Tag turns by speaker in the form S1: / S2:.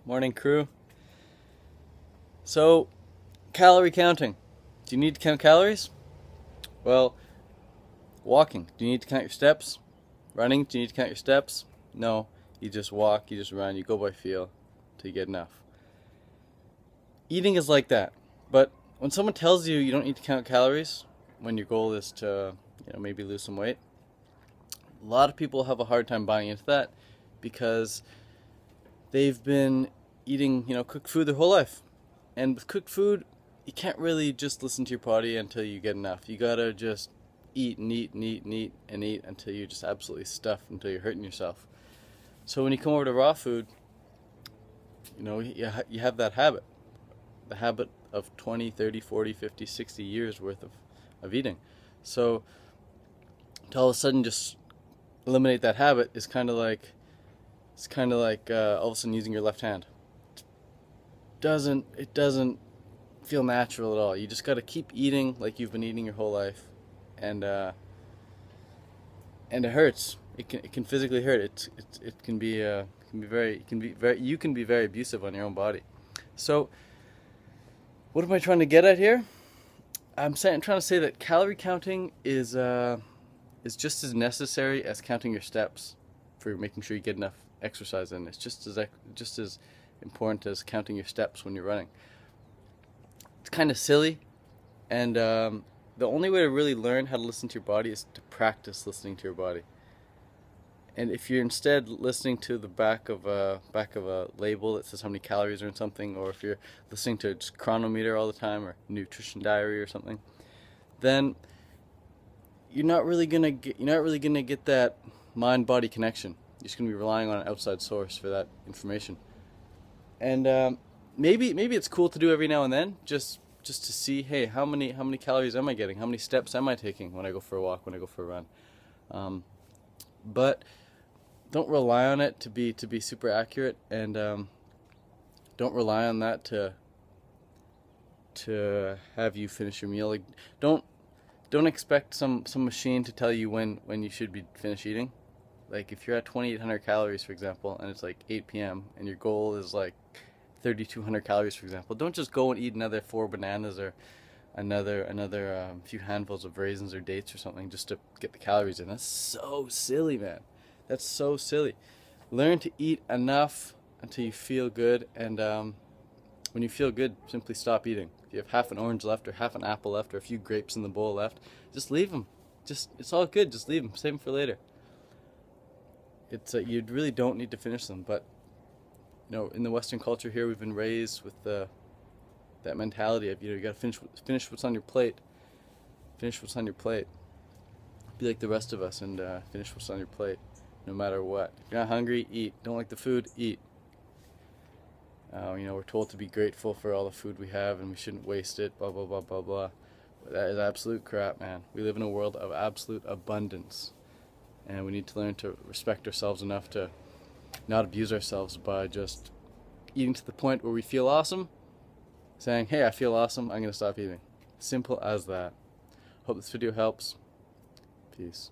S1: Morning, crew. So, calorie counting. Do you need to count calories? Well, walking. Do you need to count your steps? Running. Do you need to count your steps? No. You just walk, you just run, you go by feel till you get enough. Eating is like that. But when someone tells you you don't need to count calories, when your goal is to, maybe lose some weight, a lot of people have a hard time buying into that because they've been eating, cooked food their whole life. And with cooked food, you can't really just listen to your body until you get enough. You gotta just eat and eat and eat and eat and eat until you're just absolutely stuffed, until you're hurting yourself. So when you come over to raw food, you have that habit. The habit of 20, 30, 40, 50, 60 years worth of eating. So to all of a sudden just eliminate that habit is kind of like all of a sudden using your left hand. It doesn't feel natural at all. You just got to keep eating like you've been eating your whole life, and it hurts. It can physically hurt. You can be very abusive on your own body. So what am I trying to get at here? I'm trying to say that calorie counting is just as necessary as counting your steps for making sure you get enough exercise in. It's just as important as counting your steps when you're running. It's kind of silly, and the only way to really learn how to listen to your body is to practice listening to your body. And if you're instead listening to the back of a label that says how many calories are in something, or if you're listening to just chronometer all the time, or nutrition diary or something, then you're not really gonna get that mind-body connection. You're just gonna be relying on an outside source for that information. And maybe it's cool to do every now and then, just to see, hey, how many calories am I getting? How many steps am I taking when I go for a walk, when I go for a run? But don't rely on it to be super accurate, and don't rely on that to have you finish your meal. Like, don't expect some machine to tell you when you should be finished eating. Like, if you're at 2,800 calories, for example, and it's like 8 p.m. and your goal is like 3,200 calories, for example, don't just go and eat another 4 bananas or another few handfuls of raisins or dates or something just to get the calories in. That's so silly, man. That's so silly. Learn to eat enough until you feel good, and when you feel good, simply stop eating. If you have half an orange left, or half an apple left, or a few grapes in the bowl left, just leave them. It's all good. Just leave them. Save them for later. You really don't need to finish them, but in the Western culture here, we've been raised with that mentality of you got to finish what's on your plate. Finish what's on your plate. Be like the rest of us and finish what's on your plate, no matter what. If you're not hungry, eat. Don't like the food, eat. We're told to be grateful for all the food we have and we shouldn't waste it. Blah blah blah blah blah. But that is absolute crap, man. We live in a world of absolute abundance, and we need to learn to respect ourselves enough to not abuse ourselves by just eating to the point where we feel awesome, saying, hey, I feel awesome, I'm going to stop eating. Simple as that. Hope this video helps. Peace.